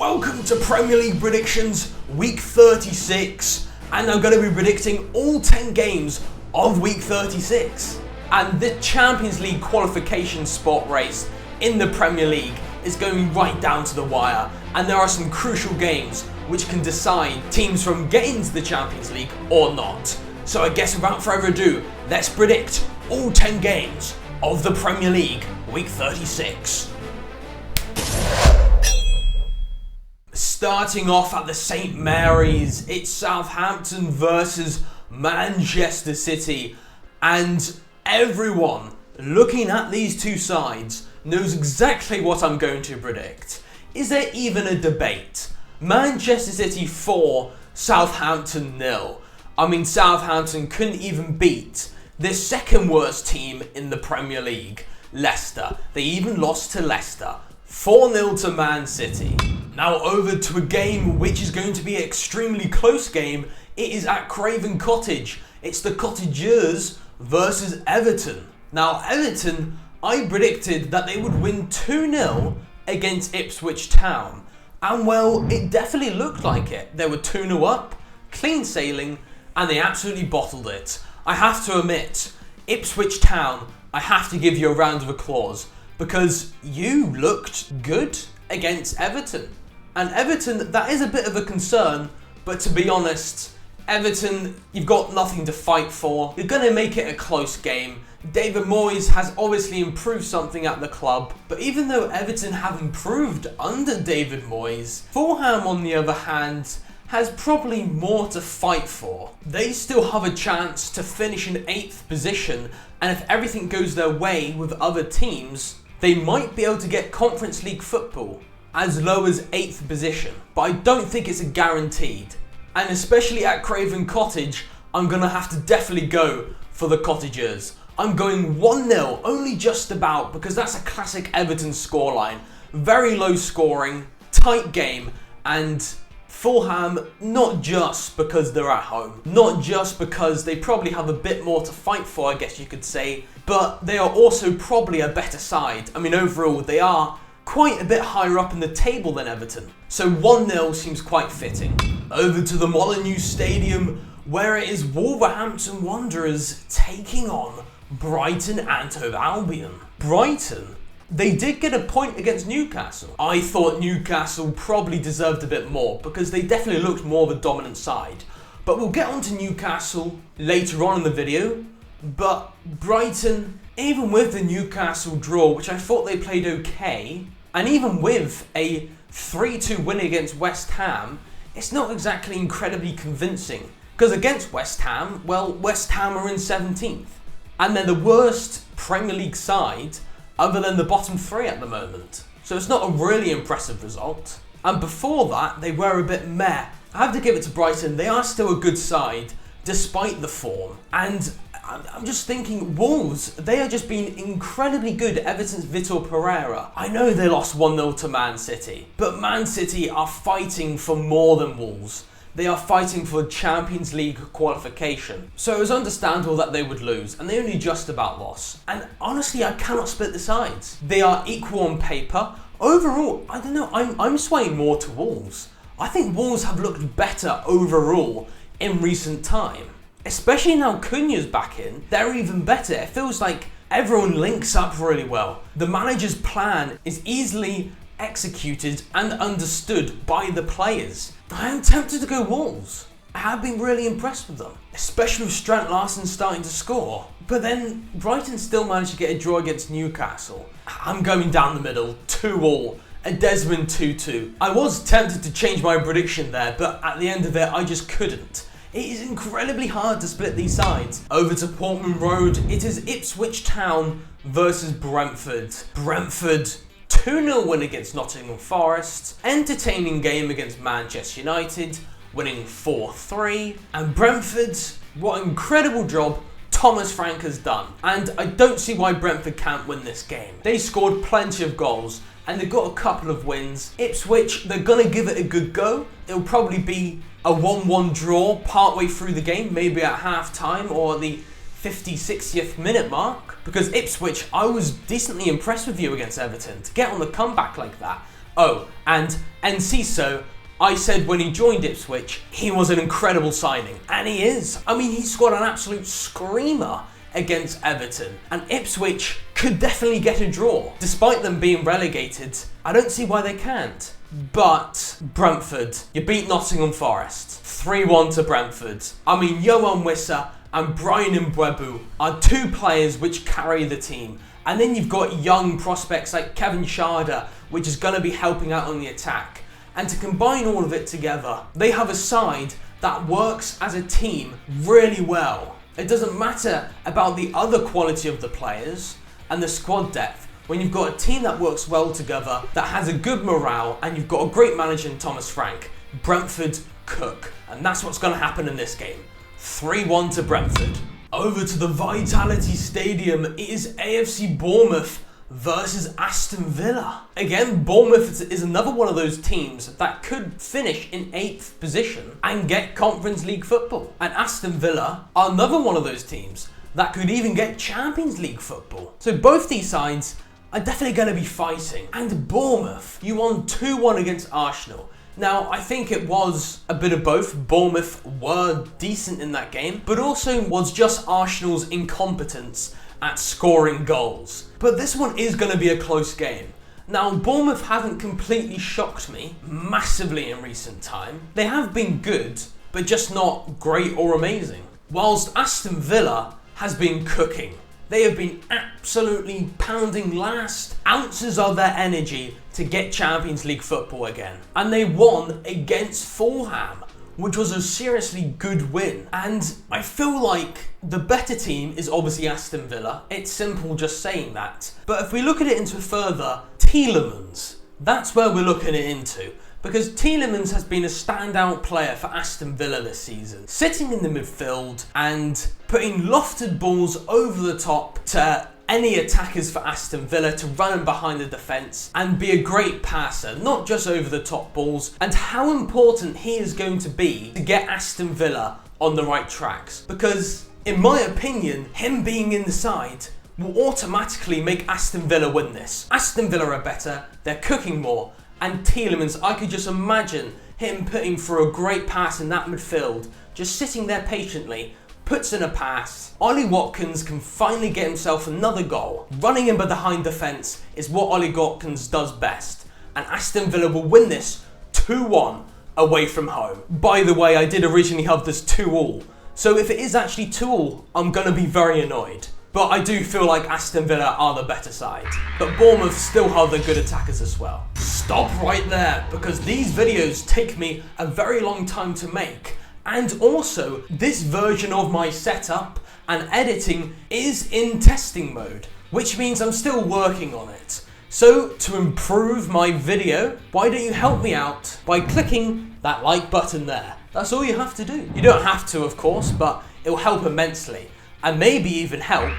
Welcome to Premier League Predictions Week 36, and I'm going to be predicting all 10 games of Week 36. And the Champions League qualification spot race in the Premier League is going right down to the wire, and there are some crucial games which can decide teams from getting to the Champions League or not. So I guess without further ado, let's predict all 10 games of the Premier League Week 36. Starting off at the St Mary's, it's Southampton versus Manchester City, and everyone looking at these two sides knows exactly what I'm going to predict. Is there even a debate? Manchester City 4, Southampton 0. I mean, Southampton couldn't even beat the second worst team in the Premier League, Leicester. They even lost to Leicester, 4-0 to Man City. Now over to a game which is going to be an extremely close game. It is at Craven Cottage. It's the Cottagers versus Everton. Now Everton, I predicted that they would win 2-0 against Ipswich Town. And well, it definitely looked like it. They were 2-0 up, clean sailing, and they absolutely bottled it. I have to admit, Ipswich Town, I have to give you a round of applause because you looked good against Everton. And Everton, that is a bit of a concern, but to be honest, Everton, you've got nothing to fight for. You're going to make it a close game. David Moyes has obviously improved something at the club, but even though Everton have improved under David Moyes, Fulham on the other hand has probably more to fight for. They still have a chance to finish in 8th position, and if everything goes their way with other teams, they might be able to get Conference League football as low as 8th position, but I don't think it's a guaranteed. And especially at Craven Cottage, I'm going to have to definitely go for the Cottagers. I'm going 1-0, only just about, because that's a classic Everton scoreline. Very low scoring, tight game, and Fulham, not just because they're at home, not just because they probably have a bit more to fight for, I guess you could say, but they are also probably a better side. I mean, overall, they are quite a bit higher up in the table than Everton. So 1-0 seems quite fitting. Over to the Molineux Stadium, where it is Wolverhampton Wanderers taking on Brighton and Hove Albion. Brighton, they did get a point against Newcastle. I thought Newcastle probably deserved a bit more because they definitely looked more of a dominant side. But we'll get on to Newcastle later on in the video. But Brighton, even with the Newcastle draw, which I thought they played okay, and even with a 3-2 win against West Ham, it's not exactly incredibly convincing. Because against West Ham, well, West Ham are in 17th. And they're the worst Premier League side other than the bottom 3 at the moment. So it's not a really impressive result. And before that, they were a bit meh. I have to give it to Brighton, they are still a good side, despite the form. And I'm just thinking, Wolves, they have just been incredibly good ever since Vitor Pereira. I know they lost 1-0 to Man City, but Man City are fighting for more than Wolves. They are fighting for Champions League qualification. So it was understandable that they would lose, and they only just about lost. And honestly, I cannot split the sides. They are equal on paper. Overall, I don't know, I'm swaying more to Wolves. I think Wolves have looked better overall in recent time. Especially now Cunha's back in, they're even better. It feels like everyone links up really well. The manager's plan is easily executed and understood by the players. I am tempted to go Wolves. I have been really impressed with them, especially with Strand Larsen starting to score. But then Brighton still managed to get a draw against Newcastle. I'm going down the middle, 2-2. A Desmond 2-2. I was tempted to change my prediction there, but at the end of it, I just couldn't. It is incredibly hard to split these sides. Over to Portman Road, it is Ipswich Town versus Brentford. Brentford, 2-0 win against Nottingham Forest. Entertaining game against Manchester United, winning 4-3. And Brentford, what an incredible job Thomas Frank has done. And I don't see why Brentford can't win this game. They scored plenty of goals, and they've got a couple of wins. Ipswich, they're going to give it a good go. It'll probably be a 1-1 draw partway through the game, maybe at half time or the 50, 60th minute mark. Because Ipswich, I was decently impressed with you against Everton. To get on the comeback like that, Oh, and Enciso, I said when he joined Ipswich, he was an incredible signing, and he is. I mean, he scored an absolute screamer against Everton, and Ipswich could definitely get a draw. Despite them being relegated, I don't see why they can't. But Brentford, you beat Nottingham Forest, 3-1 to Brentford. I mean, Yohan Wissa and Brian Mbeumo are two players which carry the team. And then you've got young prospects like Kevin Schade, which is going to be helping out on the attack. And to combine all of it together, they have a side that works as a team really well. It doesn't matter about the other quality of the players and the squad depth. When you've got a team that works well together, that has a good morale, and you've got a great manager in Thomas Frank, Brentford cook. And that's what's going to happen in this game. 3-1 to Brentford. Over to the Vitality Stadium, it is AFC Bournemouth versus Aston Villa. Again, Bournemouth is another one of those teams that could finish in 8th position and get Conference League football. And Aston Villa are another one of those teams that could even get Champions League football. So both these sides are definitely going to be fighting. And Bournemouth, you won 2-1 against Arsenal. Now, I think it was a bit of both. Bournemouth were decent in that game, but also was just Arsenal's incompetence at scoring goals. But this one is going to be a close game. Now, Bournemouth haven't completely shocked me massively in recent time. They have been good, but just not great or amazing. Whilst Aston Villa has been cooking. They have been absolutely pounding last ounces of their energy to get Champions League football again. And they won against Fulham, which was a seriously good win. And I feel like the better team is obviously Aston Villa. It's simple just saying that. But if we look at it into further, Tielemans, that's where we're looking it into. Because Tielemans has been a standout player for Aston Villa this season, sitting in the midfield and putting lofted balls over the top to any attackers for Aston Villa to run in behind the defence and be a great passer, not just over the top balls, and how important he is going to be to get Aston Villa on the right tracks. Because, in my opinion, him being in the side will automatically make Aston Villa win this. Aston Villa are better, they're cooking more, and Tielemans, I could just imagine him putting for a great pass in that midfield, just sitting there patiently, puts in a pass. Ollie Watkins can finally get himself another goal. Running in behind defence is what Ollie Watkins does best. And Aston Villa will win this 2-1 away from home. By the way, I did originally have this 2-all. So if it is actually 2-all, I'm going to be very annoyed. But I do feel like Aston Villa are the better side. But Bournemouth still have the good attackers as well. Stop right there, because these videos take me a very long time to make. And also, this version of my setup and editing is in testing mode, which means I'm still working on it. So, to improve my video, why don't you help me out by clicking that like button there? That's all you have to do. You don't have to, of course, but it will help immensely. And maybe even help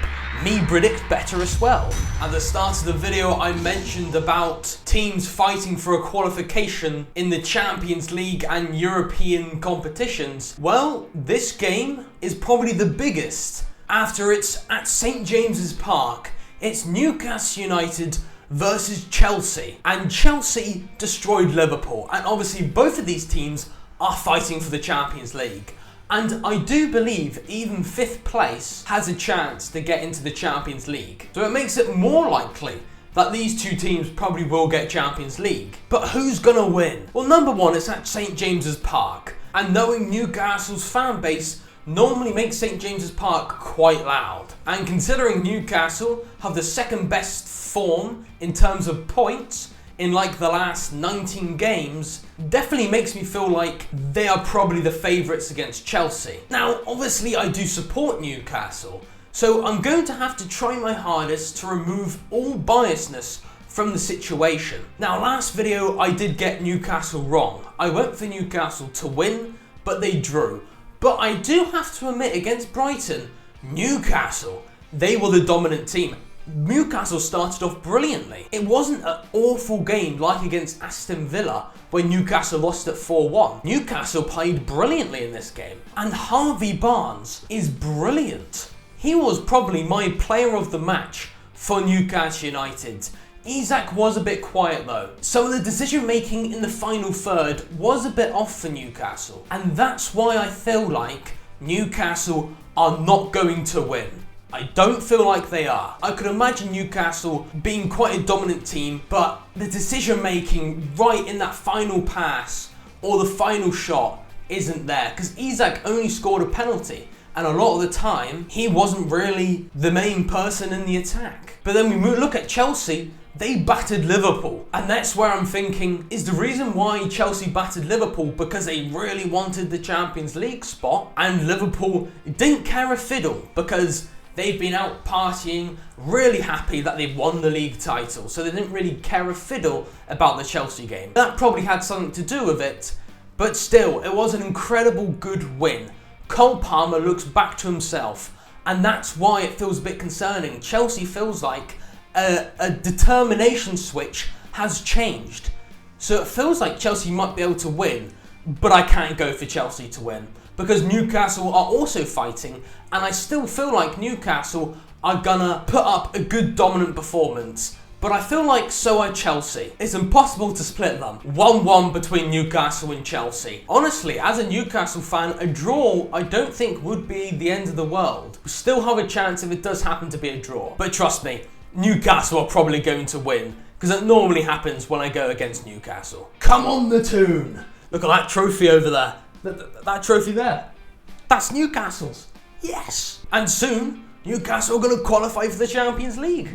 me predict better as well. At the start of the video, I mentioned about teams fighting for a qualification in the Champions League and European competitions. Well, this game is probably the biggest after it's at St James's Park. It's Newcastle United versus Chelsea. And Chelsea destroyed Liverpool. And obviously both of these teams are fighting for the Champions League. And I do believe even 5th place has a chance to get into the Champions League. So it makes it more likely that these two teams probably will get Champions League. But who's gonna win? Well, number one, it's at St James's Park. And knowing Newcastle's fan base normally makes St James's Park quite loud. And considering Newcastle have the second best form in terms of points in like the last 19 games, definitely makes me feel like they are probably the favourites against Chelsea. Now, obviously I do support Newcastle, so I'm going to have to try my hardest to remove all biasness from the situation. Now, last video I did get Newcastle wrong. I went for Newcastle to win, but they drew. But I do have to admit, against Brighton, Newcastle, they were the dominant team. Newcastle started off brilliantly. It wasn't an awful game like against Aston Villa when Newcastle lost at 4-1. Newcastle played brilliantly in this game. And Harvey Barnes is brilliant. He was probably my player of the match for Newcastle United. Isak was a bit quiet though. Some of the decision making in the final third was a bit off for Newcastle, and that's why I feel like Newcastle are not going to win. I don't feel like they are. I could imagine Newcastle being quite a dominant team, but the decision making right in that final pass or the final shot isn't there, because Isak only scored a penalty. And a lot of the time, he wasn't really the main person in the attack. But then we look at Chelsea, they battered Liverpool. And that's where I'm thinking, is the reason why Chelsea battered Liverpool because they really wanted the Champions League spot? And Liverpool didn't care a fiddle because they've been out partying, really happy that they've won the league title. So they didn't really care a fiddle about the Chelsea game. That probably had something to do with it. But still, it was an incredible good win. Cole Palmer looks back to himself, and that's why it feels a bit concerning. Chelsea feels like a determination switch has changed. So it feels like Chelsea might be able to win, but I can't go for Chelsea to win because Newcastle are also fighting, and I still feel like Newcastle are gonna put up a good dominant performance. But I feel like so are Chelsea. It's impossible to split them. 1-1 between Newcastle and Chelsea. Honestly, as a Newcastle fan, a draw I don't think would be the end of the world. We still have a chance if it does happen to be a draw. But trust me, Newcastle are probably going to win, because that normally happens when I go against Newcastle. Come on the tune! Look at that trophy over there. That trophy there. That's Newcastle's. Yes! And soon, Newcastle are going to qualify for the Champions League.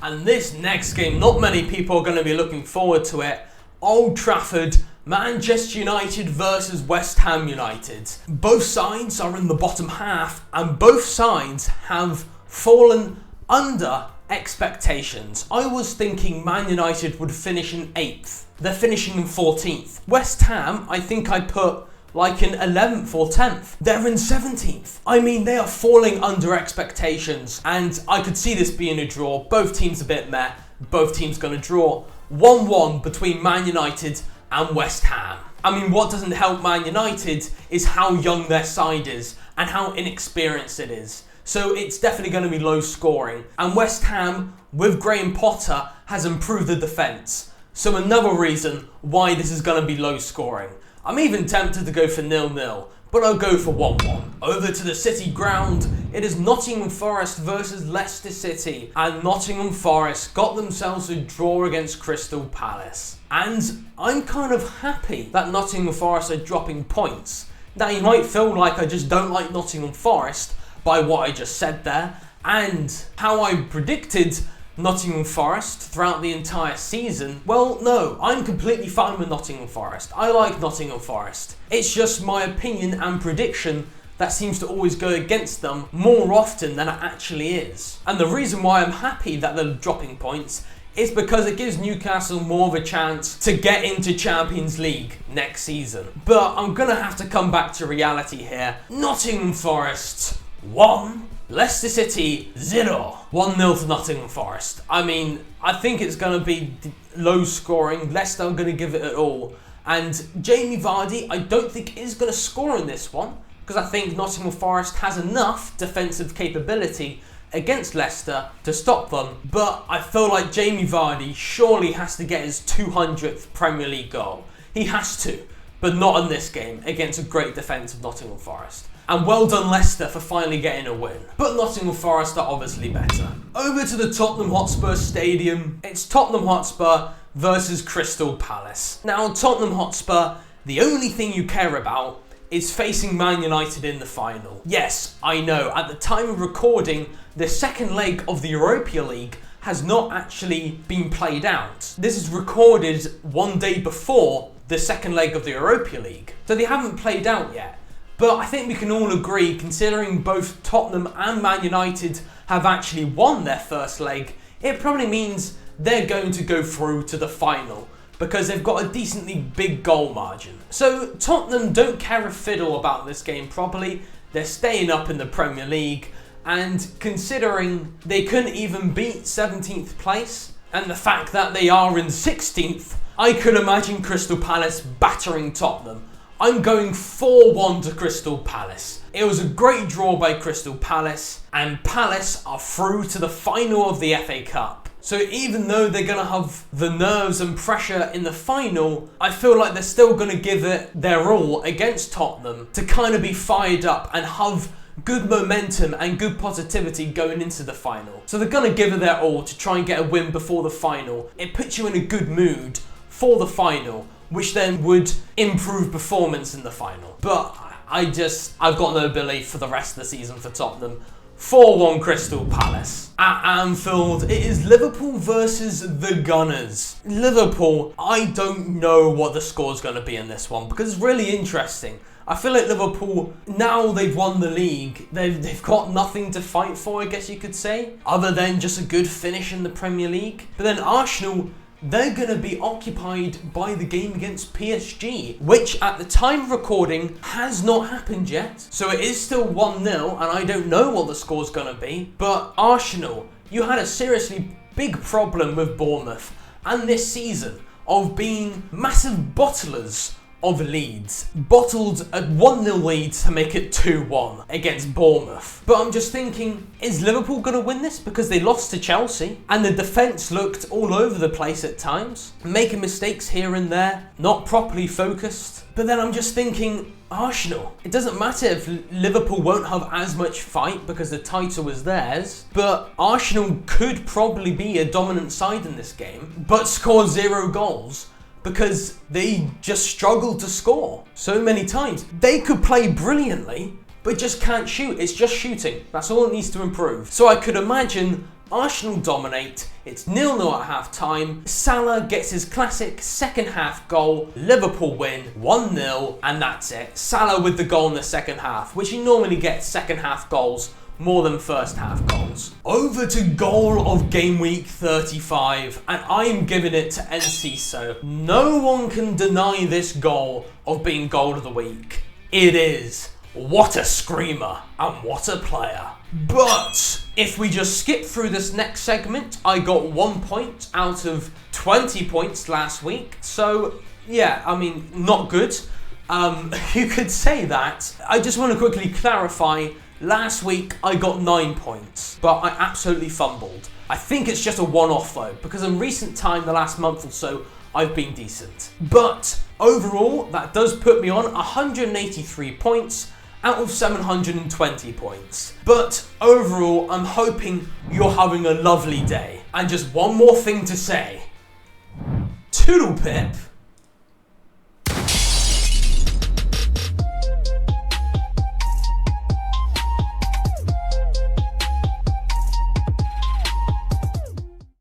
And this next game, not many people are going to be looking forward to it. Old Trafford, Manchester United versus West Ham United. Both sides are in the bottom half, and both sides have fallen under expectations. I was thinking Man United would finish in 8th. They're finishing in 14th. West Ham, I think I put like in 11th or 10th. They're in 17th. I mean, they are falling under expectations, and I could see this being a draw. Both teams a bit meh. Both teams going to draw. 1-1 between Man United and West Ham. I mean, what doesn't help Man United is how young their side is and how inexperienced it is. So it's definitely going to be low scoring. And West Ham, with Graham Potter, has improved the defence. So another reason why this is going to be low scoring. I'm even tempted to go for 0-0, but I'll go for 1-1. Over to the City ground, it is Nottingham Forest versus Leicester City, and Nottingham Forest got themselves a draw against Crystal Palace. And I'm kind of happy that Nottingham Forest are dropping points. Now you might feel like I just don't like Nottingham Forest by what I just said there, and how I predicted Nottingham Forest throughout the entire season. Well, no, I'm completely fine with Nottingham Forest. I like Nottingham Forest. It's just my opinion and prediction that seems to always go against them more often than it actually is. And the reason why I'm happy that they're dropping points is because it gives Newcastle more of a chance to get into Champions League next season. But I'm gonna have to come back to reality here. Nottingham Forest 1, Leicester City 0. 1-0 to Nottingham Forest. I mean, I think it's going to be low scoring. Leicester are going to give it at all. And Jamie Vardy, I don't think is going to score in this one, because I think Nottingham Forest has enough defensive capability against Leicester to stop them. But I feel like Jamie Vardy surely has to get his 200th Premier League goal. He has to, but not in this game against a great defence of Nottingham Forest. And well done Leicester for finally getting a win. But Nottingham Forest are obviously better. Over to the Tottenham Hotspur Stadium. It's Tottenham Hotspur versus Crystal Palace. Now Tottenham Hotspur, the only thing you care about is facing Man United in the final. Yes, I know, at the time of recording, the second leg of the Europa League has not actually been played out. This is recorded one day before the second leg of the Europa League. So they haven't played out yet. But I think we can all agree, considering both Tottenham and Man United have actually won their first leg, it probably means they're going to go through to the final because they've got a decently big goal margin. So Tottenham don't care a fiddle about this game probably. They're staying up in the Premier League, and considering they couldn't even beat 17th place and the fact that they are in 16th, I could imagine Crystal Palace battering Tottenham. I'm going 4-1 to Crystal Palace. It was a great draw by Crystal Palace, and Palace are through to the final of the FA Cup. So even though they're going to have the nerves and pressure in the final, I feel like they're still going to give it their all against Tottenham to kind of be fired up and have good momentum and good positivity going into the final. So they're going to give it their all to try and get a win before the final. It puts you in a good mood for the final, which then would improve performance in the final. But I've got no belief for the rest of the season for Tottenham. 4-1 Crystal Palace. At Anfield, it is Liverpool versus the Gunners. Liverpool, I don't know what the score's going to be in this one because it's really interesting. I feel like Liverpool, now they've won the league, they've got nothing to fight for, I guess you could say, other than just a good finish in the Premier League. But then Arsenal, they're going to be occupied by the game against PSG, which at the time of recording has not happened yet. So it is still 1-0, and I don't know what the score's going to be. But Arsenal, you had a seriously big problem with Bournemouth, and this season, of being massive bottlers of leads. Bottled a 1-0 lead to make it 2-1 against Bournemouth. But I'm just thinking, is Liverpool going to win this? Because they lost to Chelsea and the defence looked all over the place at times, making mistakes here and there, not properly focused. But then I'm just thinking, Arsenal, it doesn't matter if Liverpool won't have as much fight because the title is theirs, but Arsenal could probably be a dominant side in this game, but score 0 goals. Because they just struggle to score so many times. They could play brilliantly, but just can't shoot. It's just shooting. That's all it needs to improve. So I could imagine Arsenal dominate. It's 0-0 at half time. Salah gets his classic second half goal. Liverpool win 1-0, and that's it. Salah with the goal in the second half, which he normally gets second half goals more than first half goals. Over to goal of game week 35, and I'm giving it to Enciso. No one can deny this goal of being goal of the week. It is. What a screamer, and what a player. But if we just skip through this next segment, I got 1 point out of 20 points last week. So yeah, I mean, not good. You could say that. I just want to quickly clarify. Last week, I got 9 points, but I absolutely fumbled. I think it's just a one-off though, because in recent time, the last month or so, I've been decent. But overall, that does put me on 183 points out of 720 points. But overall, I'm hoping you're having a lovely day. And just one more thing to say. Toodle pip.